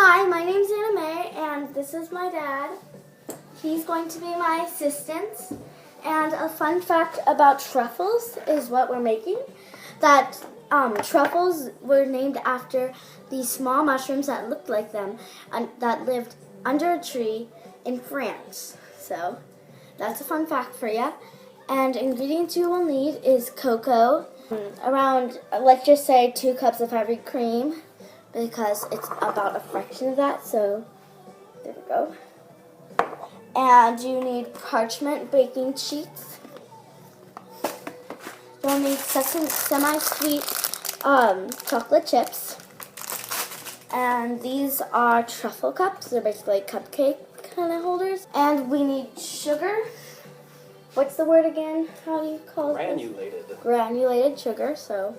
Hi, my name's Anna Mae, and this is my dad. He's going to be my assistant. And a fun fact about truffles is what we're making. That truffles were named after these small mushrooms that looked like them and that lived under a tree in France. So that's a fun fact for you. And ingredients you will need is cocoa, around, let's just say 2 cups of heavy cream, because it's about a fraction of that, so there we go. And you need parchment baking sheets. You'll need semi-sweet chocolate chips. And these are truffle cups. They're basically like cupcake kind of holders. And we need sugar. What's the word again? How do you call it? Granulated. Granulated sugar, so.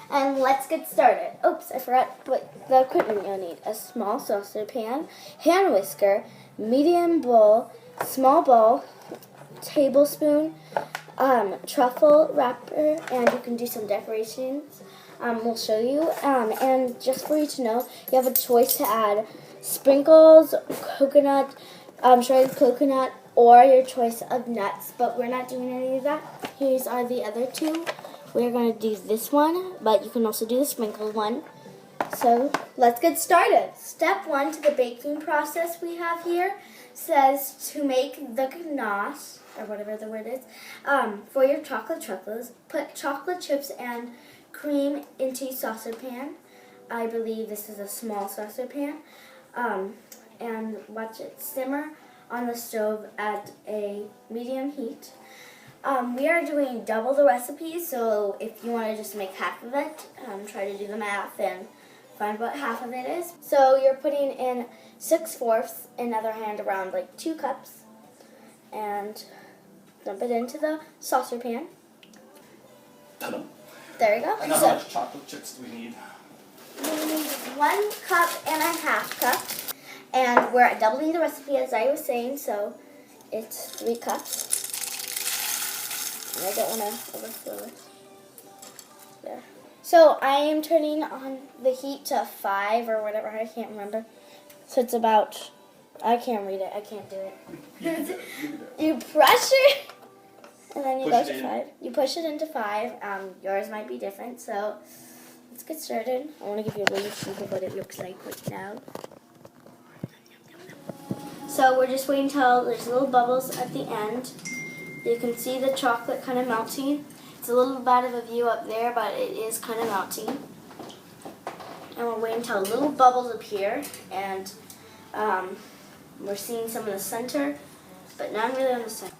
And let's get started. Oops, I forgot what the equipment you'll need. A small saucepan, hand whisker, medium bowl, small bowl, tablespoon, truffle wrapper, and you can do some decorations. We'll show you. And just for you to know, you have a choice to add sprinkles, coconut, shredded coconut, or your choice of nuts, but we're not doing any of that. These are the other two. We're going to do this one, but you can also do the sprinkled one. So let's get started. Step 1 to the baking process we have here says to make the ganache, or whatever the word is, for your chocolate truffles. Put chocolate chips and cream into a saucepan. I believe this is a small saucepan. And watch it simmer on the stove at a medium heat. We are doing double the recipe, so if you want to just make half of it, try to do the math and find what half of it is. So you're putting in 6/4, in other hand around like 2 cups, and dump it into the saucepan. Ta-da. There you go. And how much chocolate chips do we need? We need 1 cup and a half cup, and we're doubling the recipe as I was saying, so it's 3 cups. I don't want to overfill it. There. So I am turning on the heat to 5 or whatever, I can't remember. So it's about, I can't read it, I can't do it. You press it, and then you go to 5. You push it into 5. Yours might be different, so let's get started. I want to give you a little peek of what it looks like right now. So we're just waiting until there's little bubbles at the end. You can see the chocolate kind of melting. It's a little bad of a view up there, but it is kind of melting. And we're waiting until little bubbles appear, and we're seeing some in the center, but none really on the center.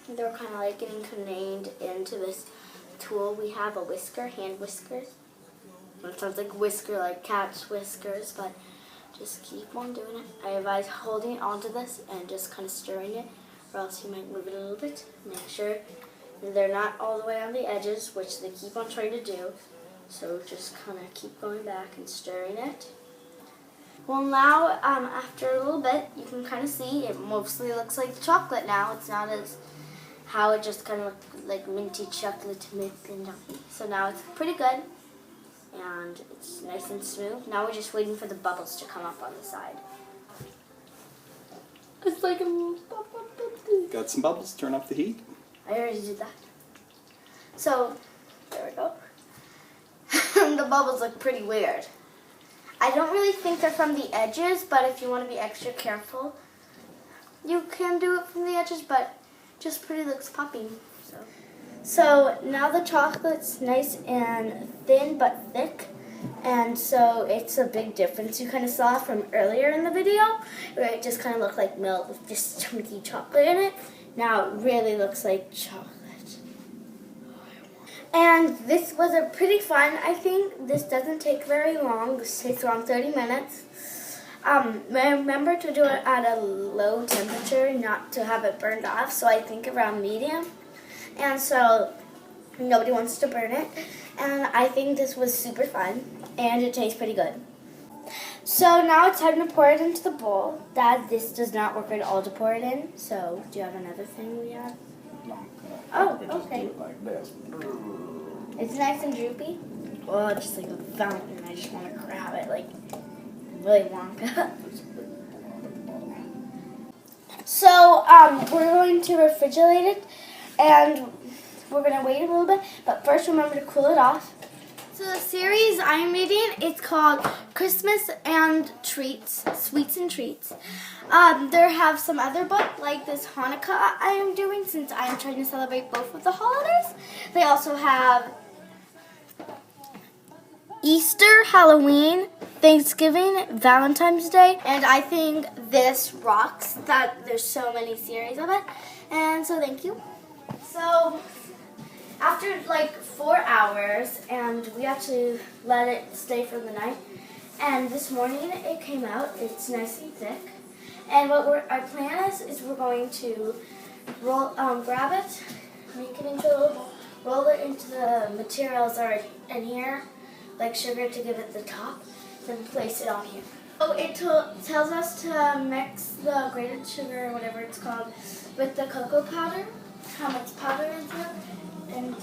They're kind of like getting contained into this tool. We have a whisker, hand whiskers. It sounds like whisker, like cat's whiskers, but just keep on doing it. I advise holding onto this and just kind of stirring it, or else you might move it a little bit. Make sure they're not all the way on the edges, which they keep on trying to do. So just kind of keep going back and stirring it. Well, now, after a little bit, you can kind of see it mostly looks like the chocolate now. It's not as how it just kind of looked like minty chocolate milk and nothing. So now it's pretty good, and it's nice and smooth. Now we're just waiting for the bubbles to come up on the side. It's like a little bubble. Got some bubbles. Turn up the heat. I already did that. So, there we go. The bubbles look pretty weird. I don't really think they're from the edges, but if you want to be extra careful, you can do it from the edges, but just pretty looks popping. So now the chocolate's nice and thin but thick, and so it's a big difference. You kind of saw from earlier in the video where it just kind of looked like milk with just chunky chocolate in it. Now it really looks like chocolate. And this was a pretty fun, I think. This doesn't take very long. This takes around 30 minutes. Remember to do it at a low temperature, not to have it burned off, so I think around medium. And so nobody wants to burn it. And I think this was super fun, and it tastes pretty good. So now it's time to pour it into the bowl. Dad, this does not work at all to pour it in, so do you have another thing we have? No. Oh, Just okay. do it like this. It's nice and droopy. Oh, just like a fountain. I just want to grab it like Willy Wonka. So we're going to refrigerate it, and we're going to wait a little bit, but first remember to cool it off. So the series I'm reading, it's called Christmas and Treats, Sweets and Treats. There have some other books, like this Hanukkah I am doing, since I am trying to celebrate both of the holidays. They also have Easter, Halloween, Thanksgiving, Valentine's Day, and I think this rocks that there's so many series of it. And so thank you. So after like 4 hours, and we actually let it stay for the night, and this morning it came out. It's nice and thick, and what our plan is we're going to grab it, make it into a little bowl, roll it into the materials that are in here, like sugar to give it the top, then place it on here. So it tells us to mix the grated sugar, or whatever it's called, with the cocoa powder, how much powder is there, and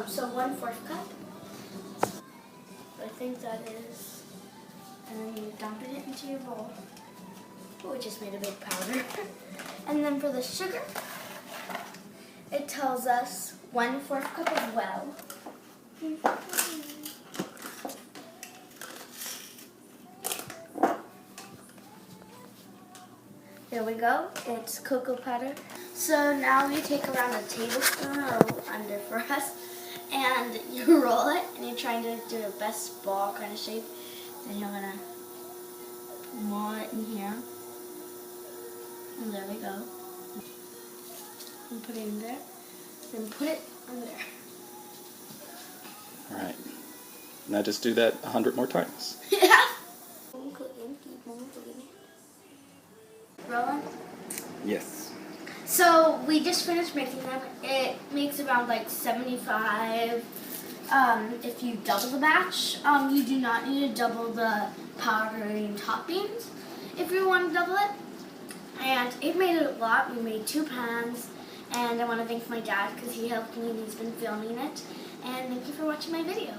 so 1/4 cup. I think that is, and then you dump it into your bowl. Oh, it just made a big powder. And then for the sugar, it tells us 1/4 cup as well. There we go, it's cocoa powder. So now we take around a tablespoon or under for us, and you roll it, and you're trying to do the best ball kind of shape. Then you're gonna roll it in here. And there we go. And put it in there. Then put it on there. Alright. Now just do that 100 more times. Yeah. Rolling? Yes. So we just finished making them. It makes around like 75. If you double the batch, you do not need to double the powdering toppings if you want to double it. And it made a lot. We made 2 pans, and I want to thank my dad because he helped me and he's been filming it. And thank you for watching my video.